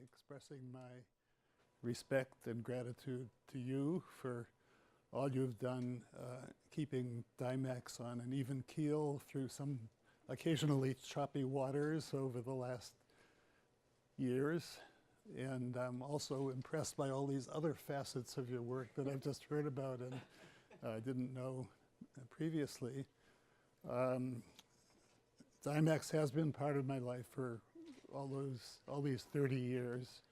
expressing my respect and gratitude to you for all you've done keeping DIMACS on an even keel through some occasionally choppy waters over the last years. And I'm also impressed by all these other facets of your work that I've just heard about and didn't know previously. DIMACS has been part of my life for all these 30 years.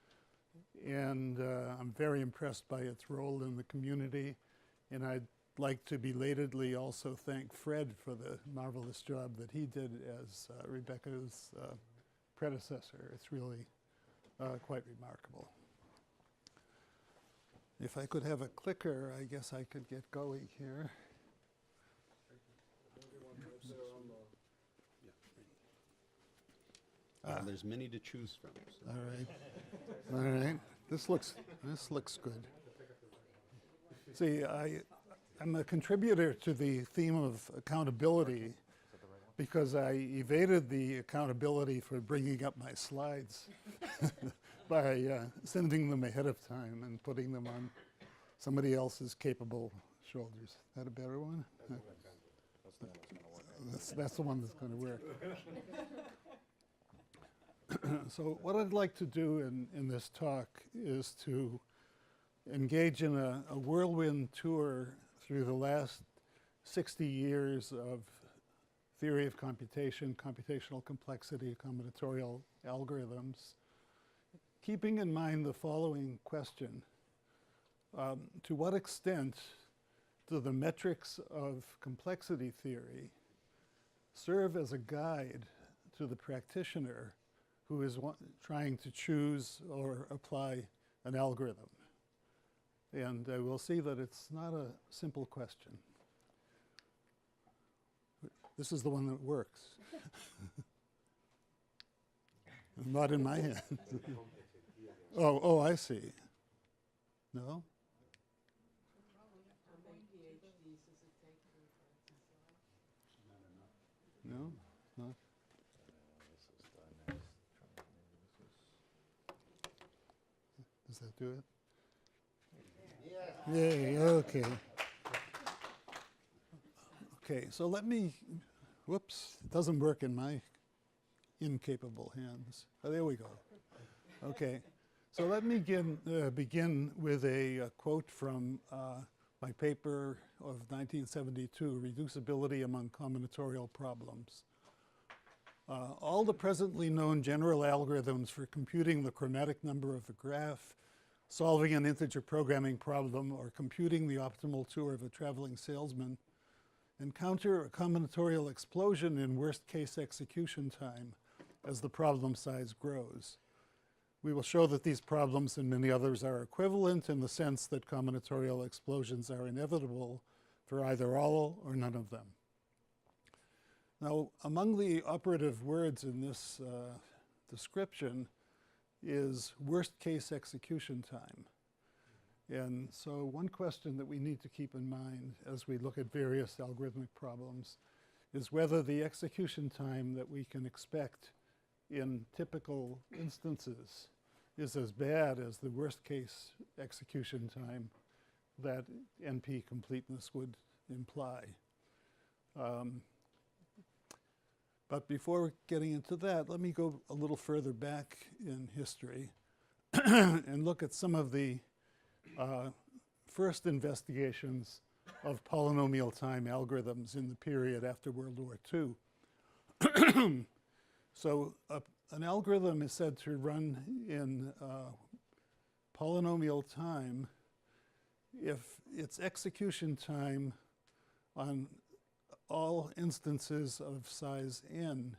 And I'm very impressed by its role in the community. And I'd like to belatedly also thank Fred for the marvelous job that he did as Rebecca's predecessor. It's really quite remarkable. If I could have a clicker, I guess I could get going here. There's many to choose from. So. All right. All right. This looks good. See, I'm a contributor to the theme of accountability because I evaded the accountability for bringing up my slides by sending them ahead of time and putting them on somebody else's capable shoulders. Is that a better one? That's the one that's going to work. So what I'd like to do in this talk is to engage in a whirlwind tour through the last 60 years of theory of computation, computational complexity, combinatorial algorithms, keeping in mind the following question. To what extent do the metrics of complexity theory serve as a guide to the practitioner who is trying to choose or apply an algorithm? And we'll see that it's not a simple question. This is the one that works. Not in my hand. Oh, I see. No? No? Not? Does that do it? Yay, okay. Okay, so let me, whoops, it doesn't work in my incapable hands. Oh, there we go. Okay, so let me begin with a quote from my paper of 1972, Reducibility Among Combinatorial Problems. All the presently known general algorithms for computing the chromatic number of a graph, solving an integer programming problem, or computing the optimal tour of a traveling salesman encounter a combinatorial explosion in worst-case execution time as the problem size grows. We will show that these problems and many others are equivalent in the sense that combinatorial explosions are inevitable for either all or none of them. Now, among the operative words in this description is worst-case execution time. And so one question that we need to keep in mind as we look at various algorithmic problems is whether the execution time that we can expect in typical instances is as bad as the worst-case execution time that NP-completeness would imply. But before getting into that, let me go a little further back in history and look at some of the first investigations of polynomial-time algorithms in the period after World War II. So an algorithm is said to run in polynomial time if its execution time on all instances of size n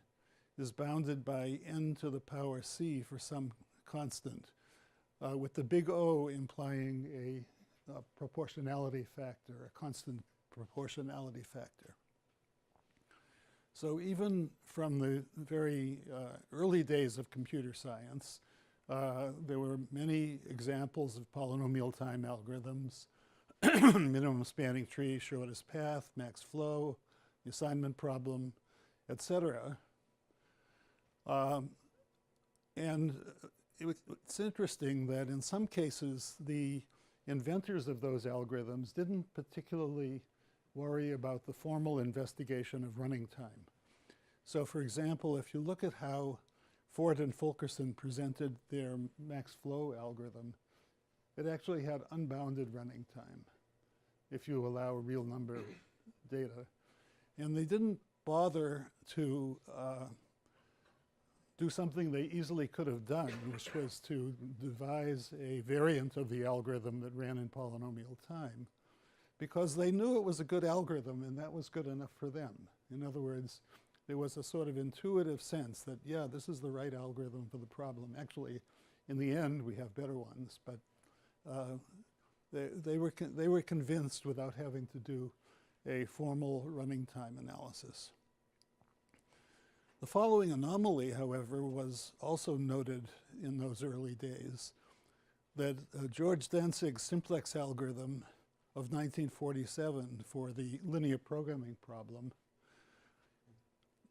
is bounded by n to the power c for some constant, with the big O implying a proportionality factor, a constant proportionality factor. So even from the very early days of computer science, there were many examples of polynomial-time algorithms, minimum spanning tree, shortest path, max flow, the assignment problem, etc. And it's interesting that in some cases the inventors of those algorithms didn't particularly worry about the formal investigation of running time. So for example, if you look at how Ford and Fulkerson presented their max flow algorithm, it actually had unbounded running time if you allow a real number of data. And they didn't bother to do something they easily could have done, which was to devise a variant of the algorithm that ran in polynomial time, because they knew it was a good algorithm and that was good enough for them. In other words, there was a sort of intuitive sense that, yeah, this is the right algorithm for the problem. Actually, in the end, we have better ones, but they were convinced without having to do a formal running time analysis. The following anomaly, however, was also noted in those early days, that George Danzig's simplex algorithm of 1947 for the linear programming problem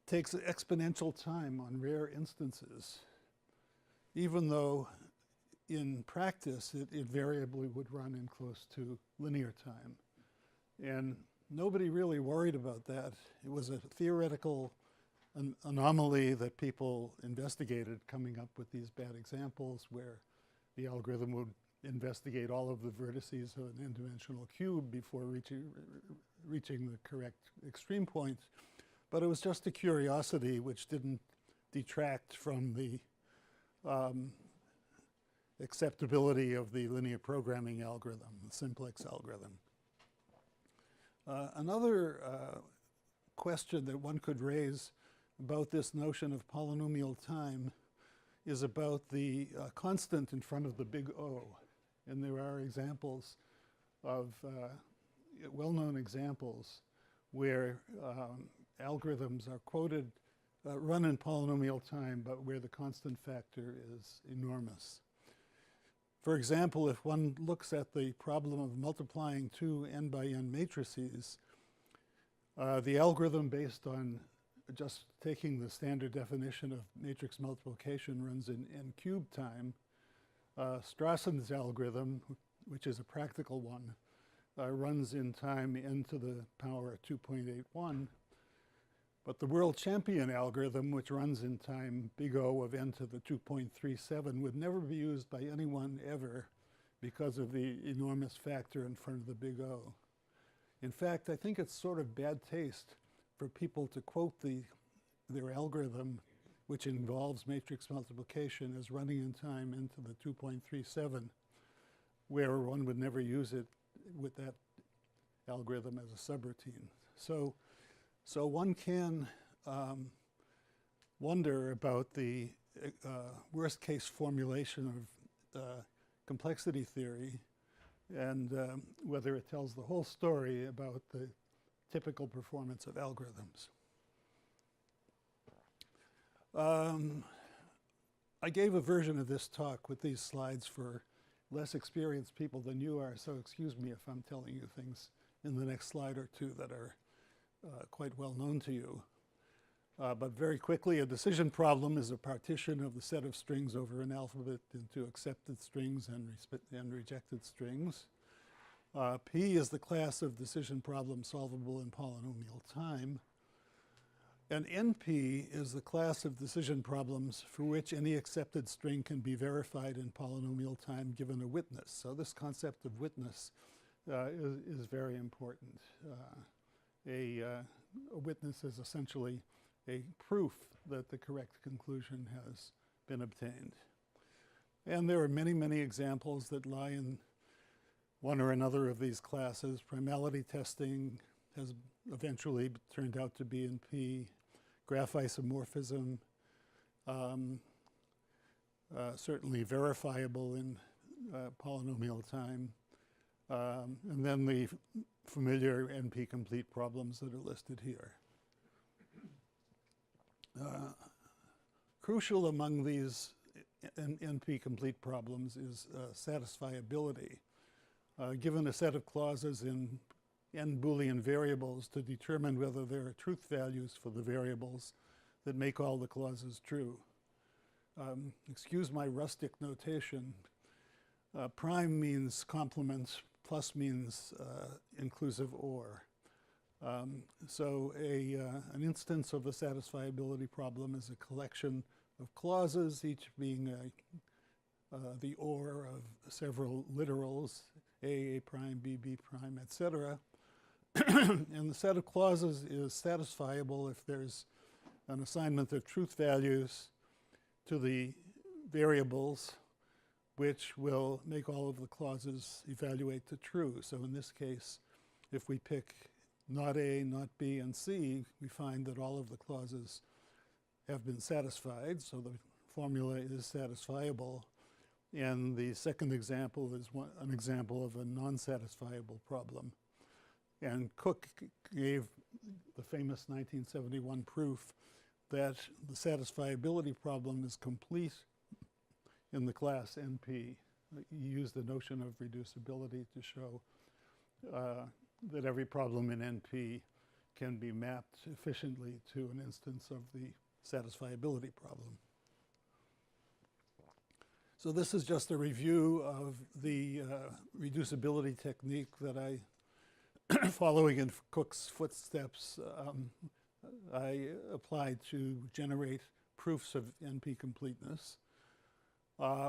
takes exponential time on rare instances, even though in practice it invariably would run in close to linear time. And nobody really worried about that. It was a theoretical anomaly that people investigated, coming up with these bad examples where the algorithm would investigate all of the vertices of an n-dimensional cube before reaching the correct extreme point. But it was just a curiosity which didn't detract from the acceptability of the linear programming algorithm, the simplex algorithm. Another question that one could raise about this notion of polynomial time is about the constant in front of the big O. And there are examples of, well-known examples where algorithms are quoted, run in polynomial time, but where the constant factor is enormous. For example, if one looks at the problem of multiplying two n by n matrices, the algorithm based on just taking the standard definition of matrix multiplication runs in n cubed time. Strasson's algorithm, which is a practical one, runs in time n to the power 2.81. But the world champion algorithm, which runs in time big O of n to the 2.37, would never be used by anyone ever because of the enormous factor in front of the big O. In fact, I think it's sort of bad taste for people to quote their algorithm, which involves matrix multiplication, as running in time into the 2.37, where one would never use it with that algorithm as a subroutine. So one can wonder about the worst case formulation of complexity theory and whether it tells the whole story about the typical performance of algorithms. I gave a version of this talk with these slides for less experienced people than you are, so excuse me if I'm telling you things in the next slide or two that are quite well known to you. But very quickly, a decision problem is a partition of the set of strings over an alphabet into accepted strings and rejected strings. P is the class of decision problems solvable in polynomial time. And NP is the class of decision problems for which any accepted string can be verified in polynomial time given a witness. So this concept of witness is very important. A witness is essentially a proof that the correct conclusion has been obtained. And there are many, many examples that lie in one or another of these classes. Primality testing has eventually turned out to be in P. Graph isomorphism, certainly verifiable in polynomial time. And then the familiar NP-complete problems that are listed here. Crucial among these NP-complete problems is satisfiability. Given a set of clauses in n Boolean variables to determine whether there are truth values for the variables that make all the clauses true. excuse my rustic notation, prime means complement, plus means inclusive or. So an instance of the satisfiability problem is a collection of clauses, each being the or of several literals, A prime, B prime, etc. And the set of clauses is satisfiable if there's an assignment of truth values to the variables, which will make all of the clauses evaluate to true. So in this case, if we pick not A, not B, and C, we find that all of the clauses have been satisfied, so the formula is satisfiable. And the second example is an example of a non-satisfiable problem. And Cook gave the famous 1971 proof that the satisfiability problem is complete in the class NP. He used the notion of reducibility to show that every problem in NP can be mapped efficiently to an instance of the satisfiability problem. So this is just a review of the reducibility technique that I, following in Cook's footsteps, I applied to generate proofs of NP-completeness.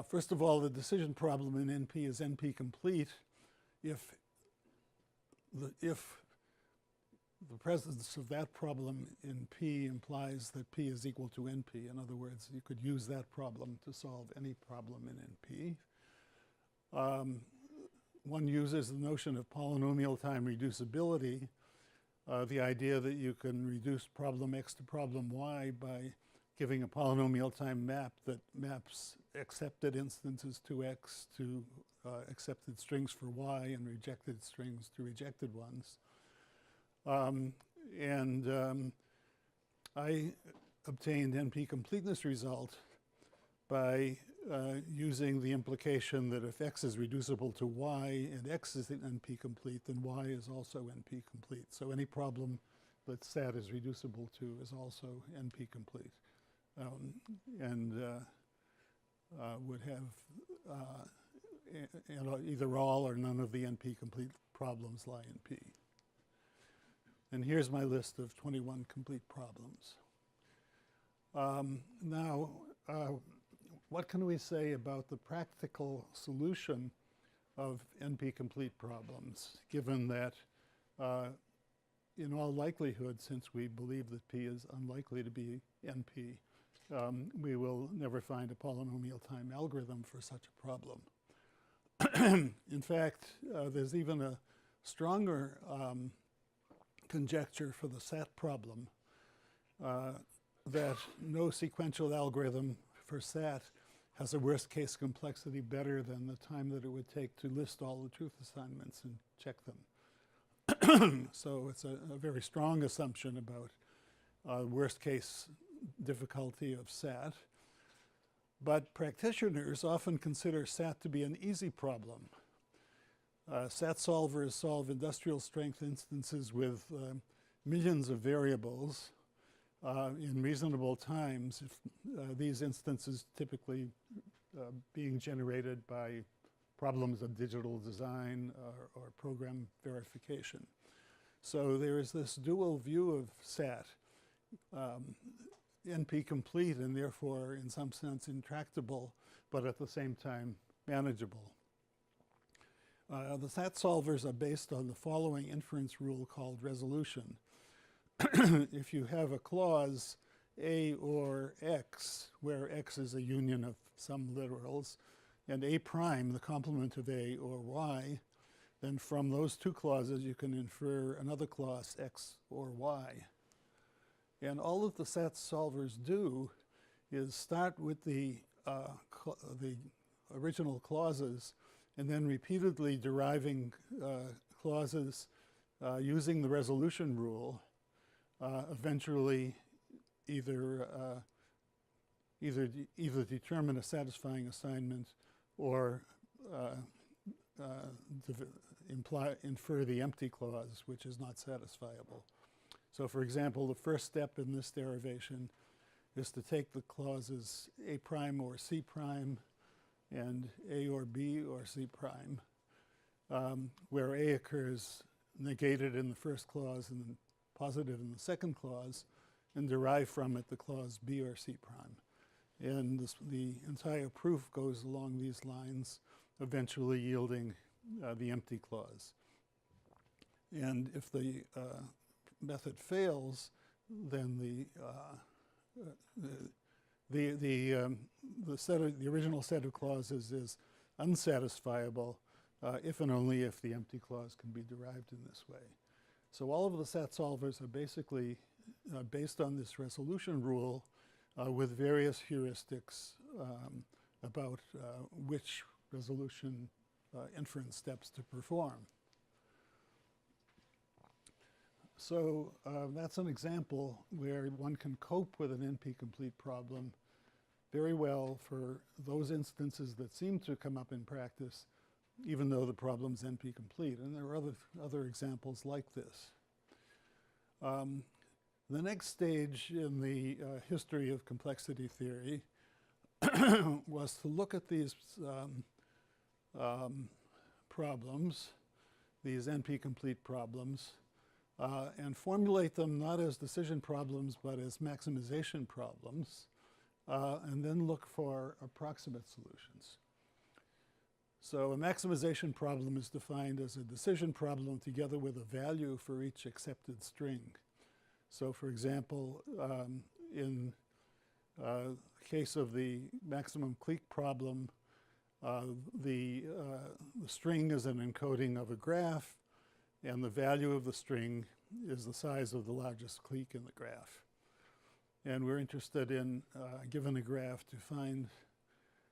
First of all, the decision problem in NP is NP-complete if the presence of that problem in P implies that P is equal to NP. In other words, you could use that problem to solve any problem in NP. One uses the notion of polynomial-time reducibility, the idea that you can reduce problem X to problem Y by giving a polynomial-time map that maps accepted instances to X to accepted strings for Y and rejected strings to rejected ones. I obtained NP-completeness result by using the implication that if X is reducible to Y and X is NP-complete, then Y is also NP-complete. So any problem that SAT is reducible to is also NP-complete, and would have either all or none of the NP-complete problems lie in P. And here's my list of 21 complete problems. Now, what can we say about the practical solution of NP-complete problems, given that in all likelihood, since we believe that P is unlikely to be NP, we will never find a polynomial-time algorithm for such a problem. In fact, there's even a stronger conjecture for the SAT problem that no sequential algorithm for SAT has a worst case complexity better than the time that it would take to list all the truth assignments and check them. So it's a very strong assumption about worst case difficulty of SAT. But practitioners often consider SAT to be an easy problem. SAT solvers solve industrial strength instances with millions of variables in reasonable times, if these instances typically being generated by problems of digital design or program verification. So there is this dual view of SAT, NP-complete and therefore in some sense intractable, but at the same time manageable. The SAT solvers are based on the following inference rule called resolution. If you have a clause A or X, where X is a union of some literals, and A prime, the complement of A or Y, then from those two clauses you can infer another clause X or Y. And all that the SAT solvers do is start with the original clauses and then repeatedly deriving clauses using the resolution rule, eventually either determine a satisfying assignment or infer the empty clause, which is not satisfiable. So for example, the first step in this derivation is to take the clauses A prime or C prime and A or B or C prime, where A occurs negated in the first clause and positive in the second clause, and derive from it the clause B or C prime. And the entire proof goes along these lines, eventually yielding the empty clause. And if the method fails, then the original set of clauses is unsatisfiable if and only if the empty clause can be derived in this way. So all of the set solvers are basically based on this resolution rule with various heuristics about which resolution inference steps to perform. So that's an example where one can cope with an NP-complete problem very well for those instances that seem to come up in practice, even though the problem's NP-complete. And there are other examples like this. The next stage in the history of complexity theory was to look at these problems, these NP-complete problems, and formulate them not as decision problems but as maximization problems, and then look for approximate solutions. So a maximization problem is defined as a decision problem together with a value for each accepted string. So for example, in case of the maximum clique problem, the string is an encoding of a graph, and the value of the string is the size of the largest clique in the graph. And we're interested in, given a graph, to find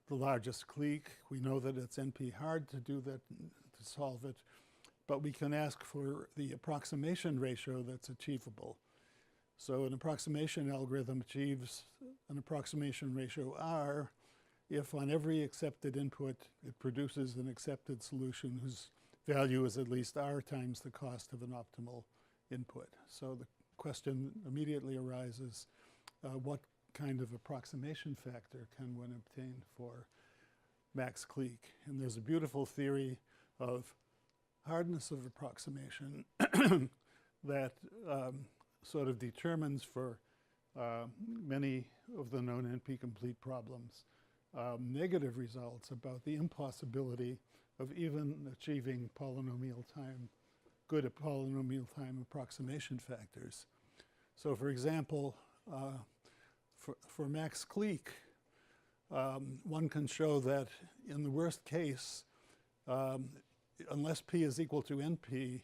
the largest clique. We know that it's NP hard to do that, to solve it, but we can ask for the approximation ratio that's achievable. So an approximation algorithm achieves an approximation ratio R if on every accepted input it produces an accepted solution whose value is at least R times the cost of an optimal input. So the question immediately arises, what kind of approximation factor can one obtain for max clique? And there's a beautiful theory of hardness of approximation that sort of determines for many of the known NP-complete problems negative results about the impossibility of even achieving polynomial-time, good polynomial-time approximation factors. So for example, for max clique, one can show that in the worst case, unless P is equal to NP,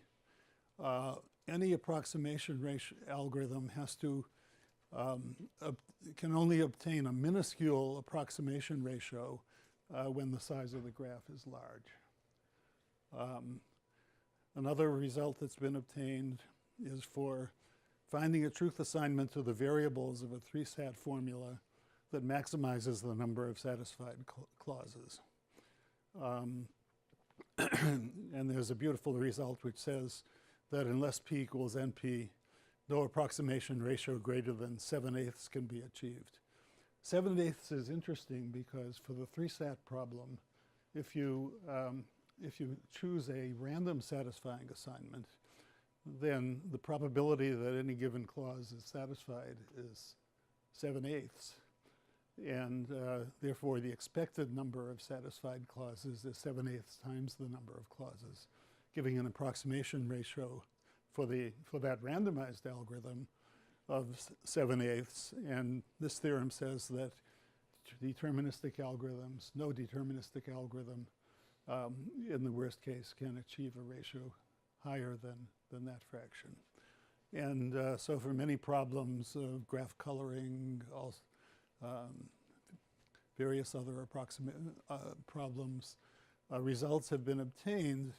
any approximation ratio algorithm has to, can only obtain a minuscule approximation ratio when the size of the graph is large. Another result that's been obtained is for finding a truth assignment to the variables of a three-sat formula that maximizes the number of satisfied clauses. And there's a beautiful result which says that unless P equals NP, no approximation ratio greater than 7/8 can be achieved. 7/8 is interesting because for the three-sat problem, if you choose a random satisfying assignment, then the probability that any given clause is satisfied is 7/8. And therefore, the expected number of satisfied clauses is 7/8 times the number of clauses, giving an approximation ratio for that randomized algorithm of 7/8. And this theorem says that deterministic algorithms, no deterministic algorithm, in the worst case, can achieve a ratio higher than that fraction. And so for many problems of graph coloring, various other problems, results have been obtained,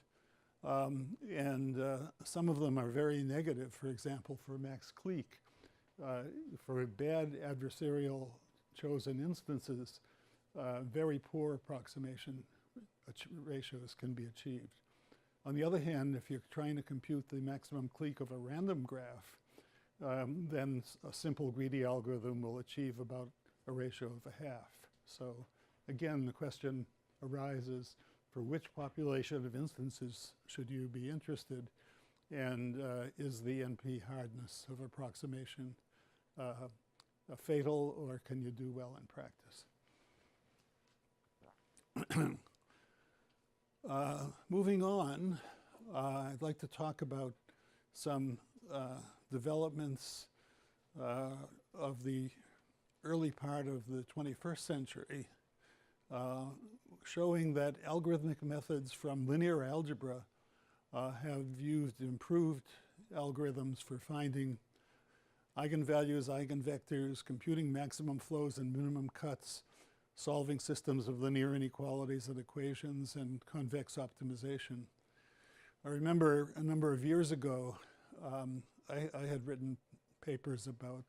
and some of them are very negative. For example, for max clique, for bad adversarial chosen instances, very poor approximation ratios can be achieved. On the other hand, if you're trying to compute the maximum clique of a random graph, then a simple greedy algorithm will achieve about a ratio of a half. So again, the question arises, for which population of instances should you be interested? And is the NP hardness of approximation fatal, or can you do well in practice? Moving on, I'd like to talk about some developments of the early part of the 21st century, showing that algorithmic methods from linear algebra have used improved algorithms for finding eigenvalues, eigenvectors, computing maximum flows and minimum cuts, solving systems of linear inequalities and equations, and convex optimization. I remember a number of years ago, I had written papers about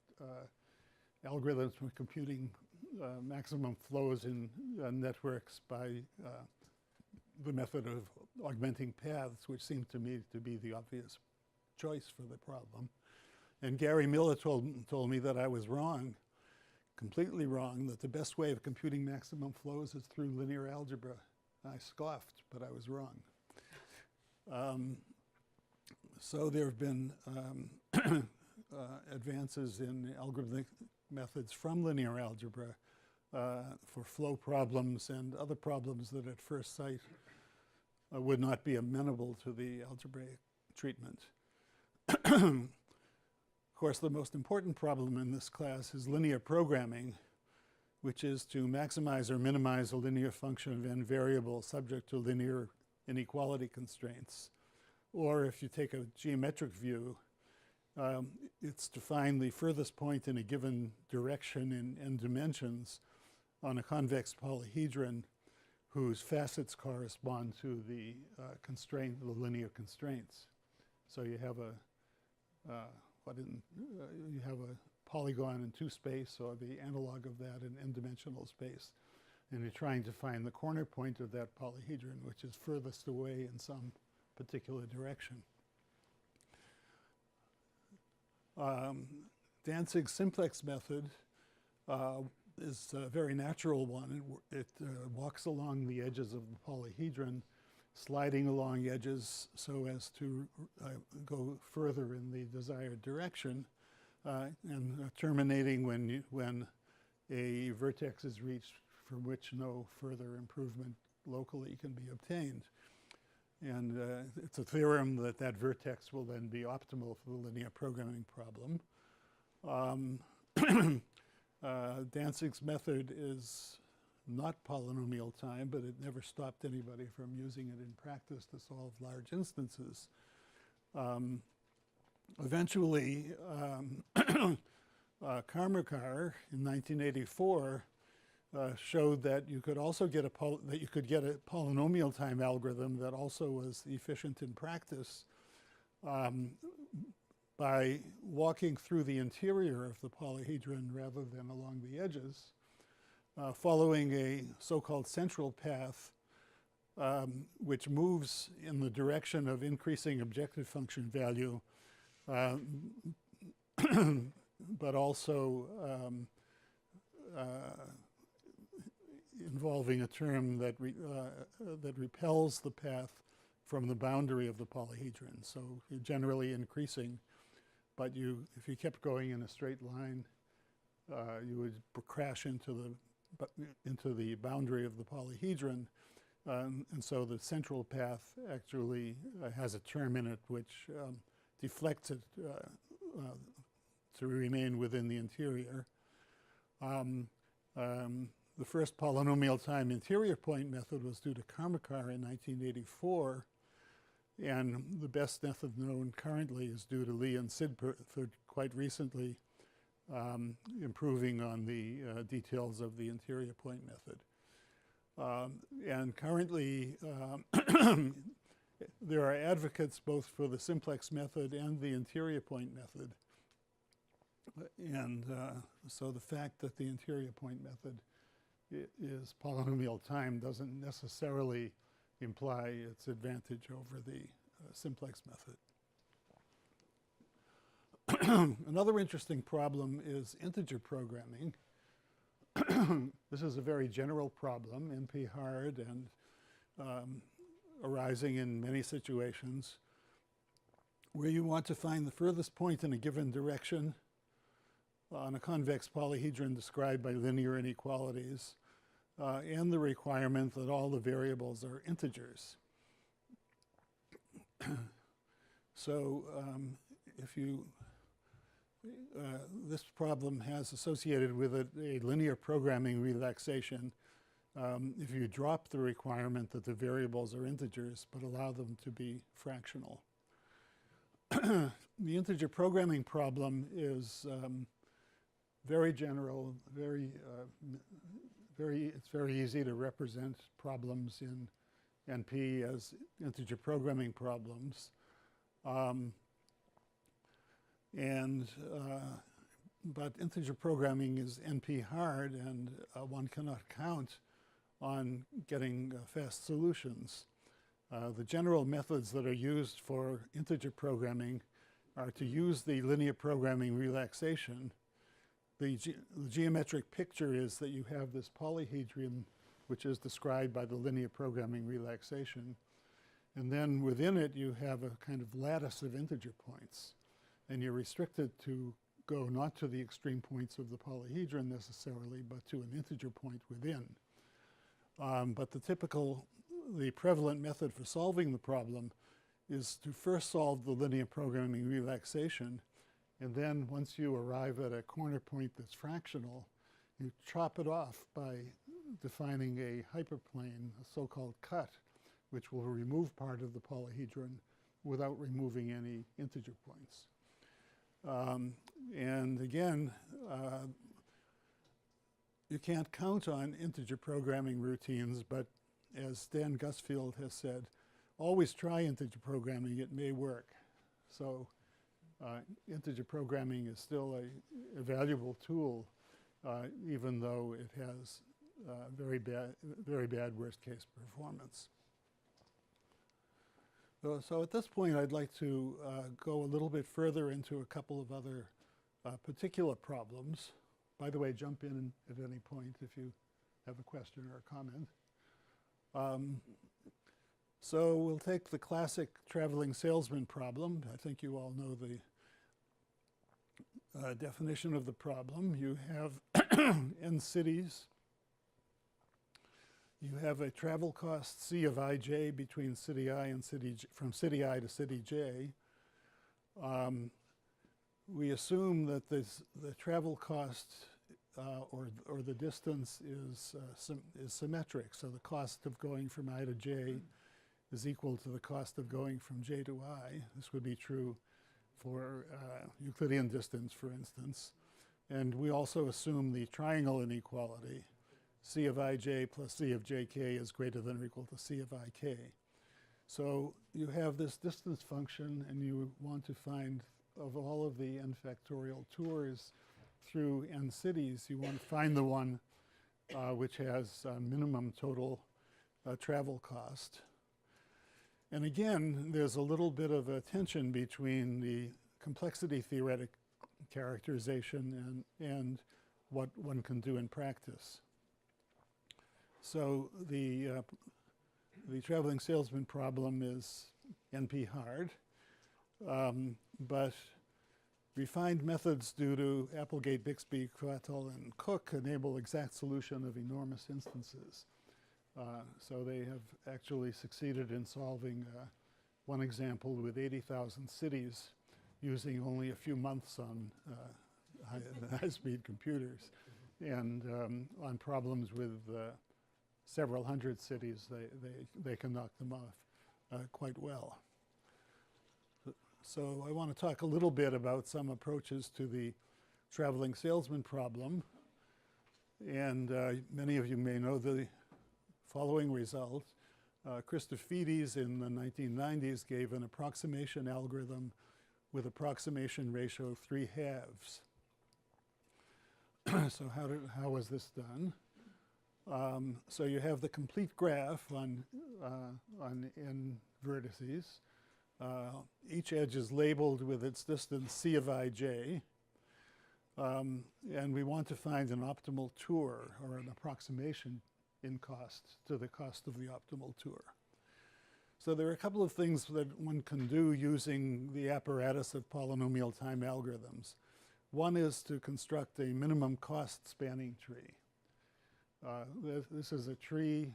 algorithms for computing maximum flows in networks by the method of augmenting paths, which seemed to me to be the obvious choice for the problem. And Gary Miller told me that I was wrong, completely wrong, that the best way of computing maximum flows is through linear algebra. I scoffed, but I was wrong. So there have been advances in algorithmic methods from linear algebra for flow problems and other problems that at first sight would not be amenable to the algebraic treatment. Of course, the most important problem in this class is linear programming, which is to maximize or minimize a linear function of n variables subject to linear inequality constraints. Or if you take a geometric view, it's to find the furthest point in a given direction in n dimensions on a convex polyhedron whose facets correspond to the constraint, the linear constraints. So you have you have a polygon in 2 space, or the analog of that in n-dimensional space, and you're trying to find the corner point of that polyhedron, which is furthest away in some particular direction. Danzig's simplex method is a very natural one. It walks along the edges of the polyhedron, sliding along edges so as to go further in the desired direction, and terminating when a vertex is reached from which no further improvement locally can be obtained. And it's a theorem that that vertex will then be optimal for the linear programming problem. Danzig's method is not polynomial time, but it never stopped anybody from using it in practice to solve large instances. Eventually, Karmakar in 1984 showed that you could also get a polynomial time algorithm that also was efficient in practice by walking through the interior of the polyhedron rather than along the edges, following a so-called central path which moves in the direction of increasing objective function value, but also involving a term that repels the path from the boundary of the polyhedron. So you're generally increasing, but if you kept going in a straight line, you would crash into the boundary of the polyhedron, and so the central path actually has a term in it which deflects it to remain within the interior. The first polynomial time interior point method was due to Karmakar in 1984, and the best method known currently is due to Lee and Sidford quite recently, improving on the details of the interior point method. And currently, there are advocates both for the simplex method and the interior point method. And so the fact that the interior point method is polynomial time doesn't necessarily imply its advantage over the simplex Another interesting problem is integer programming. This is a very general problem, NP-hard, and arising in many situations where you want to find the furthest point in a given direction on a convex polyhedron described by linear inequalities, and the requirement that all the variables are integers. So if you this problem has associated with it a linear programming relaxation if you drop the requirement that the variables are integers but allow them to be fractional. The integer programming problem is very general, it's very easy to represent problems in NP as integer programming problems. But integer programming is NP-hard, and one cannot count on getting fast solutions. The general methods that are used for integer programming are to use the linear programming relaxation. The geometric picture is that you have this polyhedron which is described by the linear programming relaxation. And then within it you have a kind of lattice of integer points. And you're restricted to go not to the extreme points of the polyhedron necessarily, but to an integer point within. But the prevalent method for solving the problem is to first solve the linear programming relaxation, and then once you arrive at a corner point that's fractional, you chop it off by defining a hyperplane, a so-called cut, which will remove part of the polyhedron without removing any integer points. And again, you can't count on integer programming routines, but as Dan Gusfield has said, always try integer programming, it may work. So integer programming is still a valuable tool, even though it has very bad worst case performance. So at this point, I'd like to go a little bit further into a couple of other particular problems. By the way, jump in at any point if you have a question or a comment. So we'll take the classic traveling salesman problem. I think you all know the definition of the problem. You have n cities. You have a travel cost C of ij between city I and from city I to city j. We assume that the travel cost or the distance is symmetric. So the cost of going from I to j is equal to the cost of going from j to I. This would be true for Euclidean distance, for instance. And we also assume the triangle inequality. C of ij plus C of jk is greater than or equal to C of ik. So you have this distance function, and you want to find, of all of the n factorial tours through n cities, you want to find the one which has minimum total travel cost. And again, there's a little bit of a tension between the complexity theoretic characterization and what one can do in practice. So the traveling salesman problem is NP-hard, but refined methods due to Applegate, Bixby, Quattle, and Cook enable exact solution of enormous instances. So they have actually succeeded in solving one example with 80,000 cities using only a few months on high-speed computers. And on problems with several hundred cities, they can knock them off quite well. So I want to talk a little bit about some approaches to the traveling salesman problem. And many of you may know the following result. Christofides in the 1990s gave an approximation algorithm with approximation ratio of 3/2. So how was this done? So you have the complete graph on n vertices. Each edge is labeled with its distance c of ij. And we want to find an optimal tour or an approximation in cost to the cost of the optimal tour. So there are a couple of things that one can do using the apparatus of polynomial-time algorithms. One is to construct a minimum cost spanning tree. This is a tree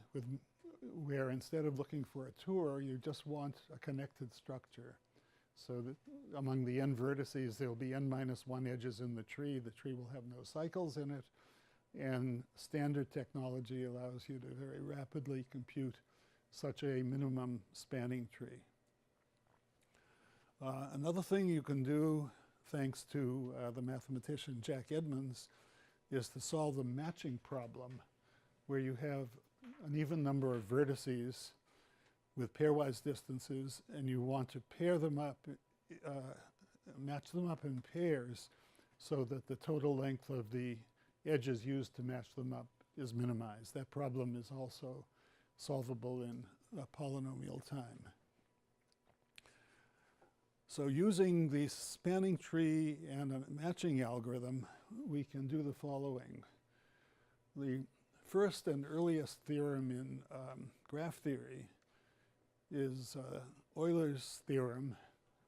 where instead of looking for a tour, you just want a connected structure. So that among the n vertices, there will be n minus 1 edges in the tree. The tree will have no cycles in it. And standard technology allows you to very rapidly compute such a minimum spanning tree. Another thing you can do, thanks to the mathematician Jack Edmonds, is to solve the matching problem, where you have an even number of vertices with pairwise distances, and you want to pair them up, match them up in pairs so that the total length of the edges used to match them up is minimized. That problem is also solvable in polynomial time. So using the spanning tree and a matching algorithm, we can do the following. The first and earliest theorem in graph theory is Euler's theorem,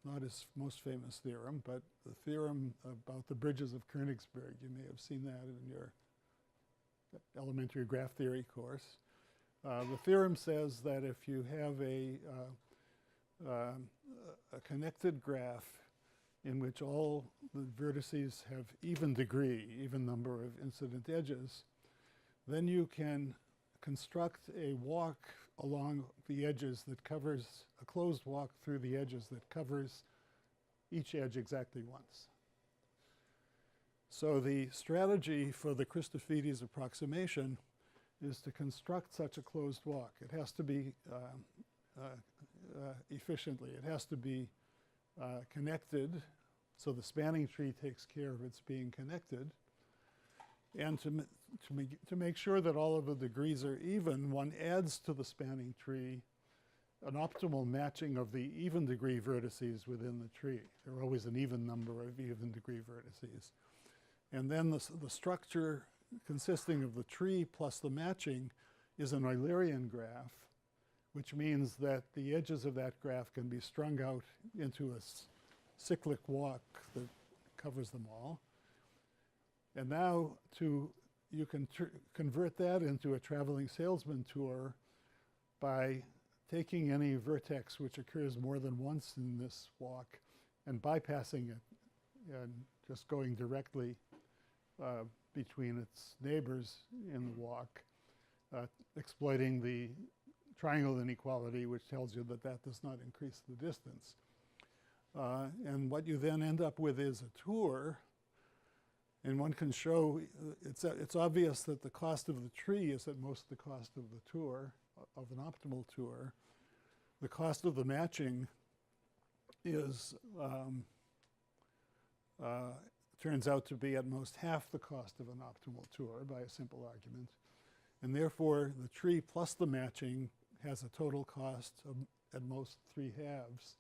not his most famous theorem, but the theorem about the bridges of Königsberg. You may have seen that in your elementary graph theory course. The theorem says that if you have a connected graph in which all the vertices have even degree, even number of incident edges, then you can construct a walk along the edges that covers, a closed walk through the edges that covers each edge exactly once. So the strategy for the Christofides approximation is to construct such a closed walk. It has to be efficiently. It has to be connected, so the spanning tree takes care of its being connected. And to make sure that all of the degrees are even, one adds to the spanning tree an optimal matching of the even degree vertices within the tree. There are always an even number of even degree vertices. And then the structure consisting of the tree plus the matching is an Eulerian graph, which means that the edges of that graph can be strung out into a cyclic walk that covers them all. And now you can convert that into a traveling salesman tour by taking any vertex which occurs more than once in this walk and bypassing it and just going directly between its neighbors in the walk, exploiting the triangle inequality, which tells you that that does not increase the distance. And what you then end up with is a tour. And one can show, it's obvious that the cost of the tree is at most the cost of the tour, of an optimal tour. The cost of the matching is, turns out to be at most half the cost of an optimal tour by a simple argument. And therefore, the tree plus the matching has a total cost of at most 3/2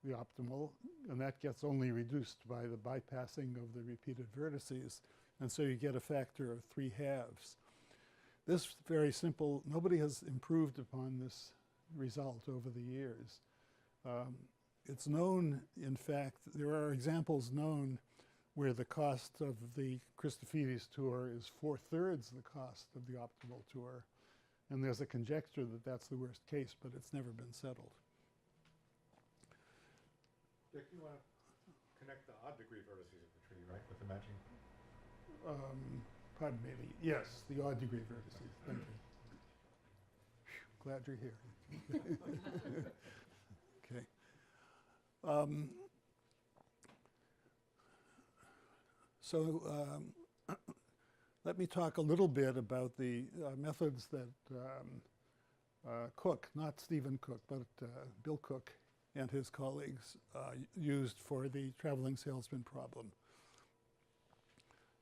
the optimal, and that gets only reduced by the bypassing of the repeated vertices, and so you get a factor of 3/2. This very simple, nobody has improved upon this result over the years. It's known, in fact, there are examples known where the cost of the Christofides tour is 4/3 the cost of the optimal tour, and there's a conjecture that that's the worst case, but it's never been settled. Dick, you want to connect the odd degree vertices of the tree, right, with the matching? Pardon me, yes, the odd degree vertices, thank you. Glad you're here. Okay. Let me talk a little bit about the methods that Cook, not Stephen Cook, but Bill Cook and his colleagues used for the traveling salesman problem.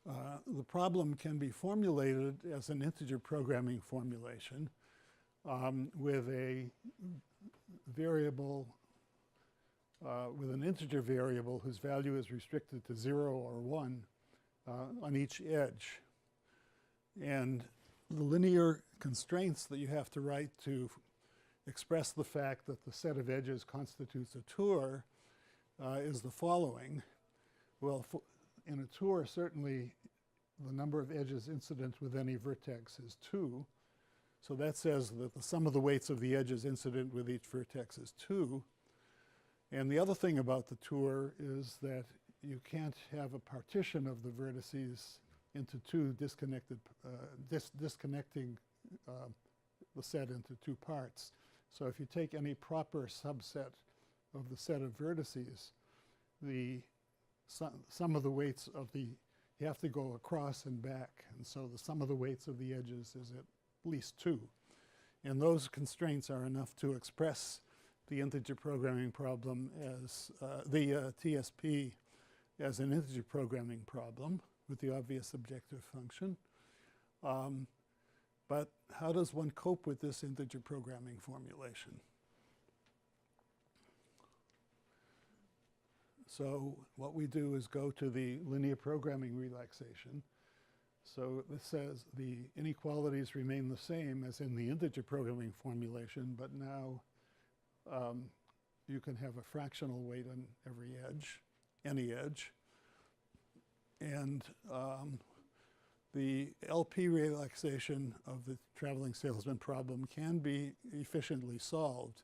The problem can be formulated as an integer programming formulation with a variable with an integer variable whose value is restricted to 0 or 1 on each edge. And the linear constraints that you have to write to express the fact that the set of edges constitutes a tour is the following. Well, in a tour, certainly the number of edges incident with any vertex is 2. So that says that the sum of the weights of the edges incident with each vertex is 2. And the other thing about the tour is that you can't have a partition of the vertices into two disconnected, disconnecting the set into two parts. So if you take any proper subset of the set of vertices, the sum of the weights of the, you have to go across and back. And so the sum of the weights of the edges is at least 2. And those constraints are enough to express the integer programming problem as, the TSP as an integer programming problem with the obvious objective function. But how does one cope with this integer programming formulation? So what we do is go to the linear programming relaxation. So this says the inequalities remain the same as in the integer programming formulation, but now you can have a fractional weight on every edge, any edge. And the LP relaxation of the traveling salesman problem can be efficiently solved.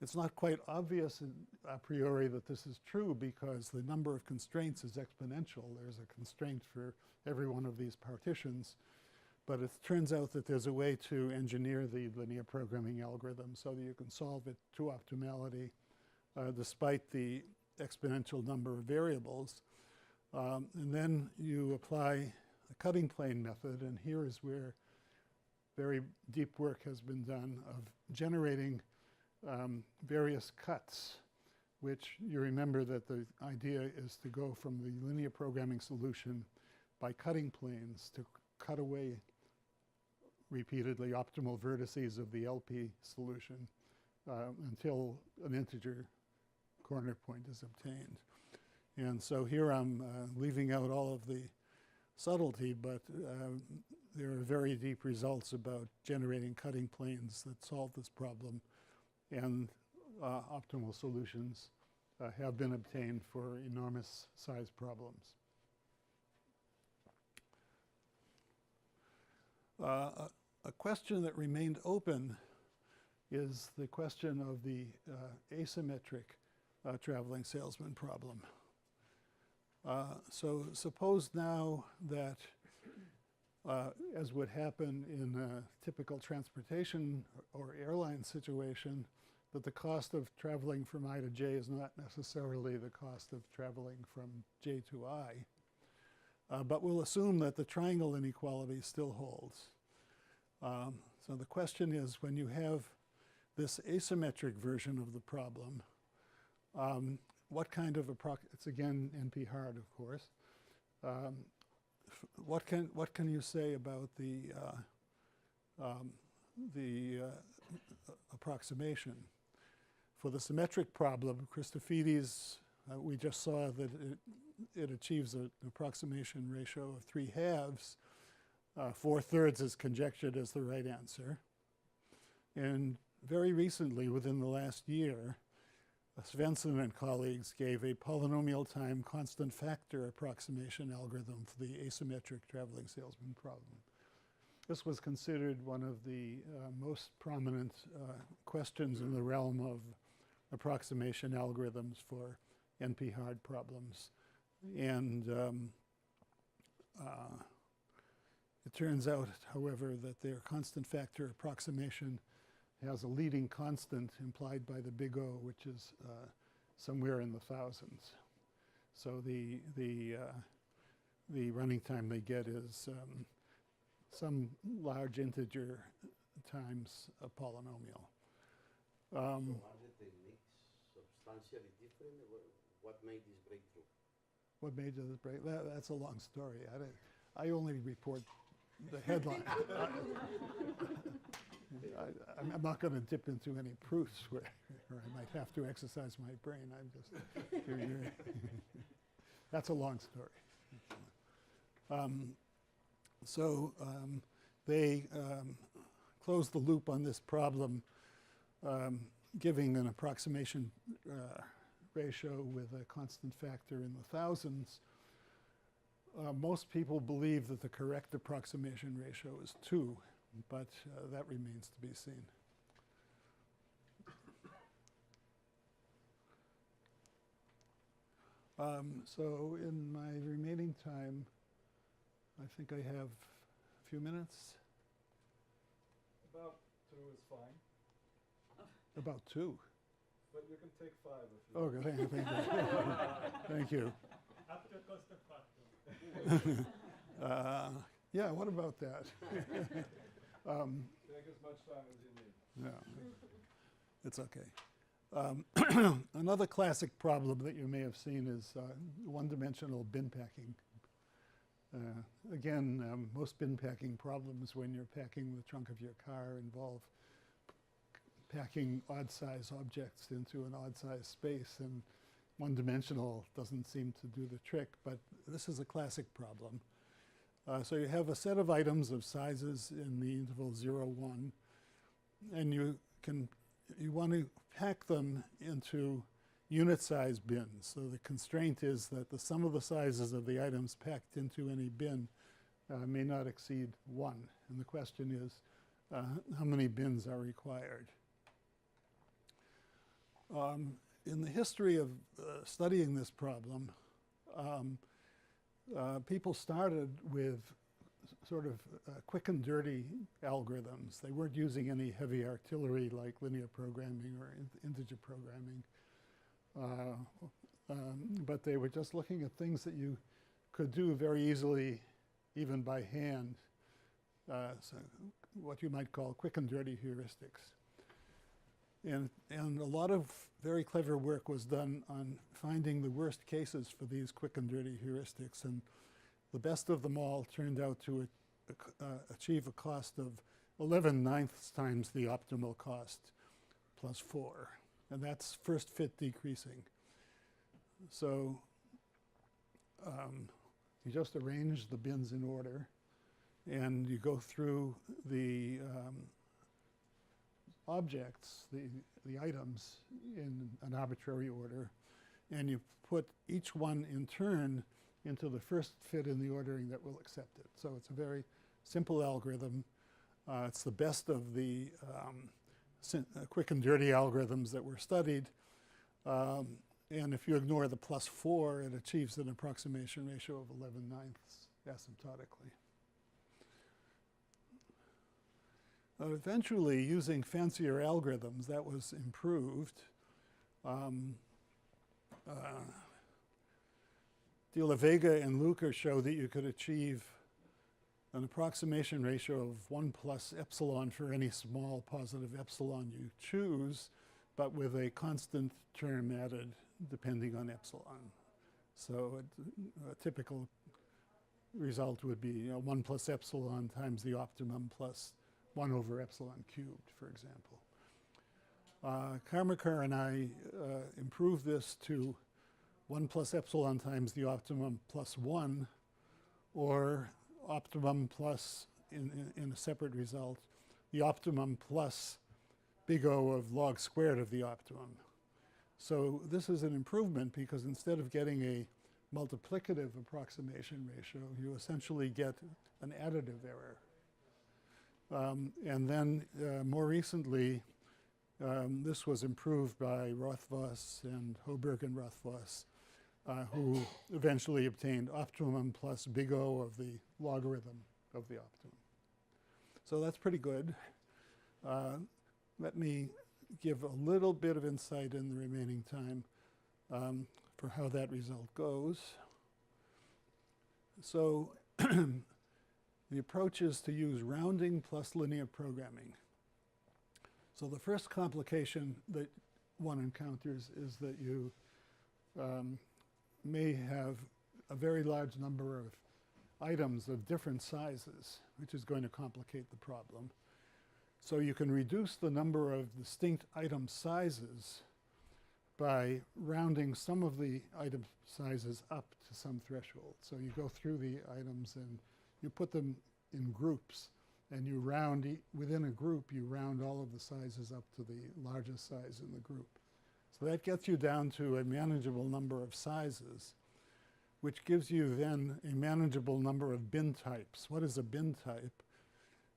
It's not quite obvious a priori that this is true because the number of constraints is exponential. There's a constraint for every one of these partitions. But it turns out that there's a way to engineer the linear programming algorithm so that you can solve it to optimality despite the exponential number of variables. And then you apply a cutting plane method, and here is where very deep work has been done of generating various cuts, which you remember that the idea is to go from the linear programming solution by cutting planes to cut away repeatedly optimal vertices of the LP solution until an integer corner point is obtained. And so here I'm leaving out all of the subtlety, but there are very deep results about generating cutting planes that solve this problem, and optimal solutions have been obtained for enormous size problems. A question that remained open is the question of the asymmetric traveling salesman problem. So suppose now that, as would happen in a typical transportation or airline situation, that the cost of traveling from I to J is not necessarily the cost of traveling from J to I. But we'll assume that the triangle inequality still holds. So the question is, when you have this asymmetric version of the problem, what kind of it's again NP-hard, of course. What can you say about the approximation? For the symmetric problem, Christofides, we just saw that it achieves an approximation ratio of 3/2. 4/3 is conjectured as the right answer. And very recently, within the last year, Svensson and colleagues gave a polynomial-time constant factor approximation algorithm for the asymmetric traveling salesman problem. This was considered one of the most prominent questions in the realm of approximation algorithms for NP-hard problems. And it turns out, however, that their constant factor approximation has a leading constant implied by the big O, which is somewhere in the thousands. So the running time they get is some large integer times a polynomial. So are the techniques substantially different? What made this breakthrough? What made this break? That's a long story. I only report the headline. I'm not going to dip into any proofs where or I might have to exercise my brain. I'm just, that's a long story. They closed the loop on this problem, giving an approximation ratio with a constant factor in the thousands. Most people believe that the correct approximation ratio is 2, but that remains to be seen. So in my remaining time, I think I have a few minutes. About 2 is fine, About 2. but you can take 5 if you Okay, thank you. Thank you. After constant factor. Yeah, what about that? Take as much time as you need. Yeah, it's okay. Another classic problem that you may have seen is one-dimensional bin packing. Again, most bin packing problems when you're packing the trunk of your car involve packing odd-size objects into an odd-size space, and one-dimensional doesn't seem to do the trick, but this is a classic problem. So you have a set of items of sizes in the interval 0, 1, and you want to pack them into unit-size bins. So the constraint is that the sum of the sizes of the items packed into any bin may not exceed 1. And the question is, how many bins are required? In the history of studying this problem, people started with sort of quick and dirty algorithms. They weren't using any heavy artillery like linear programming or integer programming. But they were just looking at things that you could do very easily, even by hand. So what you might call quick and dirty heuristics. And a lot of very clever work was done on finding the worst cases for these quick and dirty heuristics. And the best of them all turned out to achieve a cost of 11/9 times the optimal cost plus 4. And that's first fit decreasing. So you just arrange the bins in order, and you go through the objects, the items, in an arbitrary order, and you put each one in turn into the first fit in the ordering that will accept it. So it's a very simple algorithm. It's the best of the quick and dirty algorithms that were studied. And if you ignore the plus 4, it achieves an approximation ratio of 11/9 asymptotically. Eventually, using fancier algorithms, that was improved. De la Vega and Luker show that you could achieve an approximation ratio of 1 plus epsilon for any small positive epsilon you choose, but with a constant term added depending on epsilon. So a typical result would be 1 plus epsilon times the optimum plus 1 over epsilon cubed, for example. Karmakar and I improved this to 1 plus epsilon times the optimum plus 1, or optimum plus, in a separate result, the optimum plus big O of log squared of the optimum. So this is an improvement because instead of getting a multiplicative approximation ratio, you essentially get an additive error. And then more recently, this was improved by Rothfuss and Hoberg and Rothfuss, who eventually obtained optimum plus big O of the logarithm of the optimum. So that's pretty good. Let me give a little bit of insight in the remaining time for how that result goes. So the approach is to use rounding plus linear programming. So the first complication that one encounters is that you may have a very large number of items of different sizes, which is going to complicate the problem. So you can reduce the number of distinct item sizes by rounding some of the item sizes up to some threshold. So you go through the items and you put them in groups, and you round, within a group, you round all of the sizes up to the largest size in the group. So that gets you down to a manageable number of sizes, which gives you then a manageable number of bin types. What is a bin type?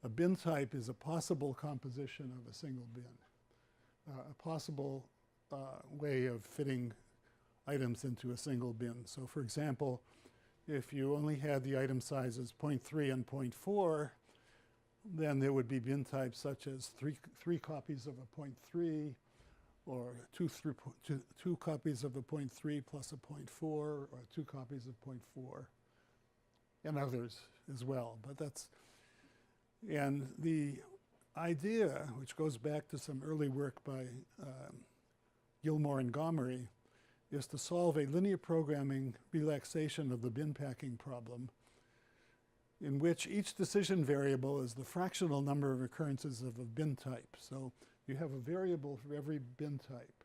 A bin type is a possible composition of a single bin, a possible way of fitting items into a single bin. So for example, if you only had the item sizes 0.3 and 0.4, then there would be bin types such as three copies of a 0.3, or two copies of a 0.3 plus a 0.4, or 2 copies of 0.4, and others as well. But that's, and the idea, which goes back to some early work by Gilmore and Gomery, is to solve a linear programming relaxation of the bin packing problem, in which each decision variable is the fractional number of occurrences of a bin type. So you have a variable for every bin type.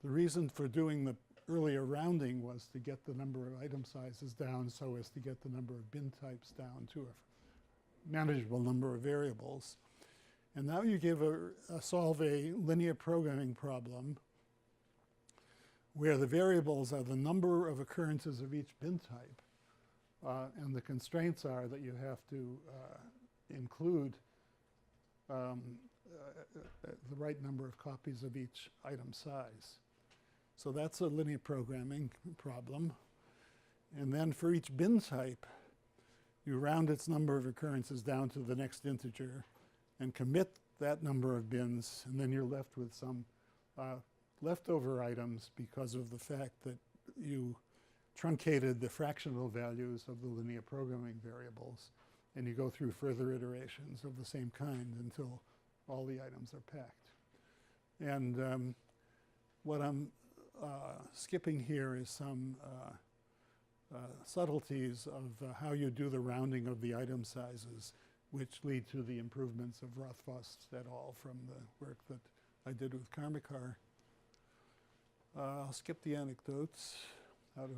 The reason for doing the earlier rounding was to get the number of item sizes down so as to get the number of bin types down to a manageable number of variables. And now you give solve a linear programming problem where the variables are the number of occurrences of each bin type. And the constraints are that you have to include the right number of copies of each item size. So that's a linear programming problem. And then for each bin type, you round its number of occurrences down to the next integer and commit that number of bins, and then you're left with some leftover items because of the fact that you truncated the fractional values of the linear programming variables, and you go through further iterations of the same kind until all the items are packed. And what I'm skipping here is some subtleties of how you do the rounding of the item sizes, which lead to the improvements of Rothfuss et al. From the work that I did with Karmakar. I'll skip the anecdotes out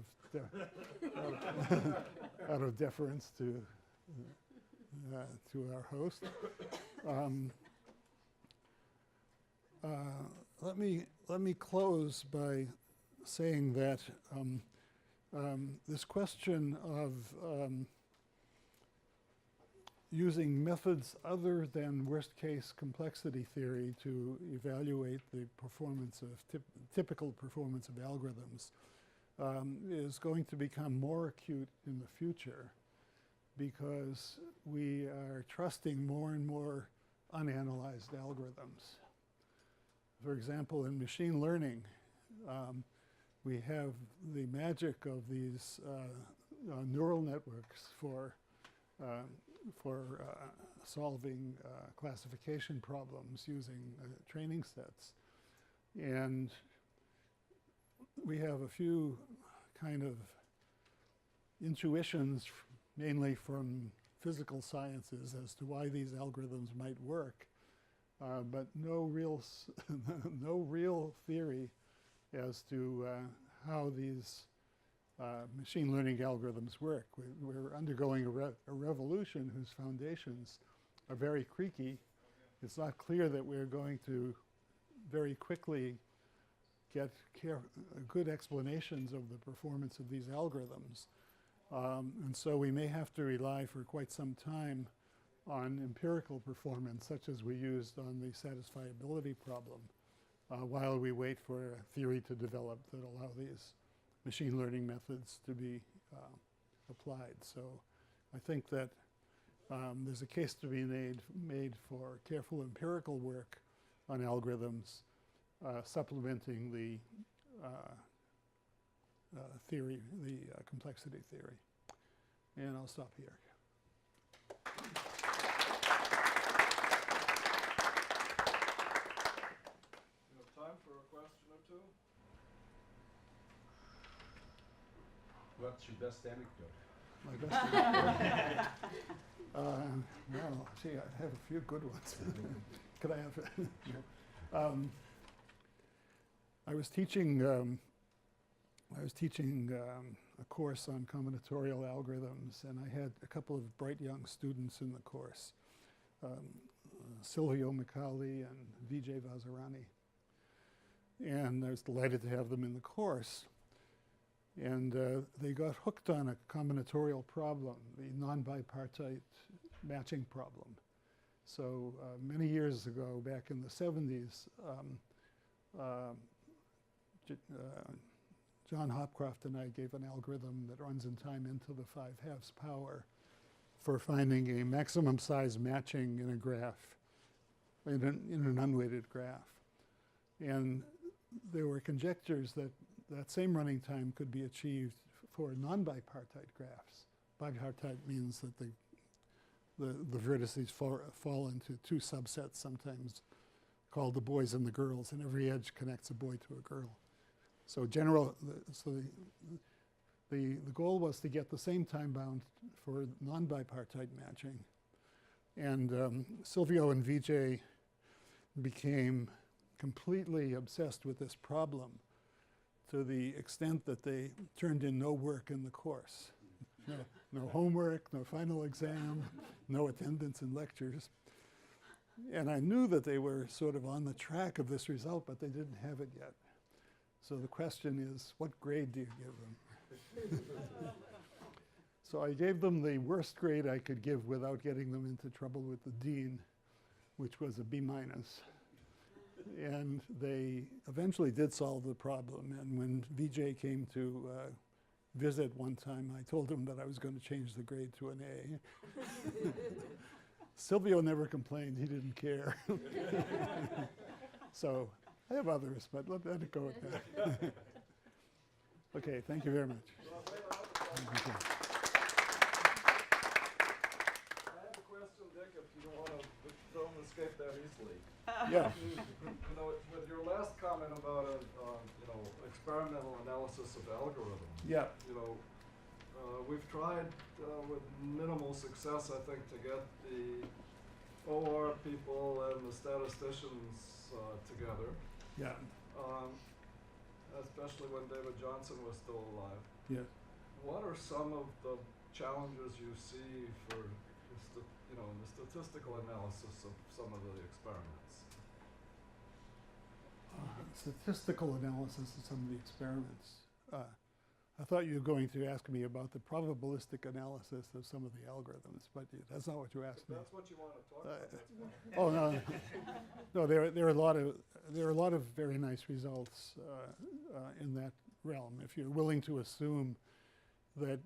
of deference to our host. Let me close by saying that this question of using methods other than worst-case complexity theory to evaluate the performance of typical performance of algorithms is going to become more acute in the future, because we are trusting more and more unanalyzed algorithms. For example, in machine learning, we have the magic of these neural networks for solving classification problems using training sets. And we have a few kind of intuitions, mainly from physical sciences, as to why these algorithms might work, but no real theory as to how these machine learning algorithms work. We're undergoing a revolution whose foundations are very creaky. It's not clear that we're going to very quickly get good explanations of the performance of these algorithms. And so we may have to rely for quite some time on empirical performance, such as we used on the satisfiability problem, while we wait for a theory to develop that allow these machine learning methods to be applied. So I think that there's a case to be made for careful empirical work on algorithms, supplementing the theory, the complexity theory. And I'll stop here. You have time for a question or two? What's your best anecdote? my best. Well, gee, I have a few good ones. Could I have? No. I was teaching a course on combinatorial algorithms, and I had a couple of bright young students in the course, Silvio Micali and Vijay Vazirani. And I was delighted to have them in the course. And they got hooked on a combinatorial problem, the non-bipartite matching problem. So many years ago, back in the 70s, John Hopcroft and I gave an algorithm that runs in time into the 5/2 power for finding a maximum size matching in a graph, in an unweighted graph. And there were conjectures that that same running time could be achieved for non-bipartite graphs. Bipartite means that the vertices fall into two subsets, sometimes called the boys and the girls, and every edge connects a boy to a girl. So the goal was to get the same time bound for non-bipartite matching. And Silvio and Vijay became completely obsessed with this problem to the extent that they turned in no work in the course. No homework, no final exam, no attendance in lectures. And I knew that they were sort of on the track of this result, but they didn't have it yet. So the question is, what grade do you give them? So I gave them the worst grade I could give without getting them into trouble with the dean, which was a B-. And they eventually did solve the problem. And when Vijay came to visit one time, I told him that I was going to change the grade to an A. Silvio never complained. He didn't care. So I have others, but let it go at that. Okay, thank you very much. Okay. I have a question, Dick, if you don't escape that easily. Yeah. You know, with your last comment about experimental analysis of algorithms. Yeah. We've tried with minimal success, I think, to get the OR people and the statisticians together. Yeah. Especially when David Johnson was still alive. Yeah. What are some of the challenges you see for the statistical analysis of some of the experiments? Statistical analysis of some of the experiments. I thought you were going to ask me about the probabilistic analysis of some of the algorithms, but that's not what you asked me. That's what you want to talk about. That's fine. Oh no, no. There are a lot of very nice results in that realm. If you're willing to assume that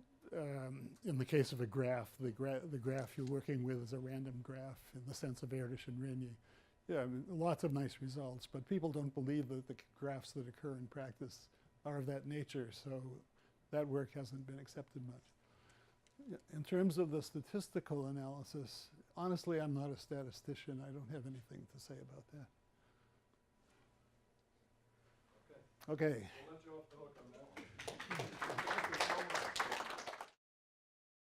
in the case of a graph, the graph you're working with is a random graph in the sense of Erdős and Rényi. Yeah, lots of nice results, but people don't believe that the graphs that occur in practice are of that nature, so that work hasn't been accepted much. In terms of the statistical analysis, honestly, I'm not a statistician. I don't have anything to say about that. Okay. Okay. We'll let you off the hook on that one.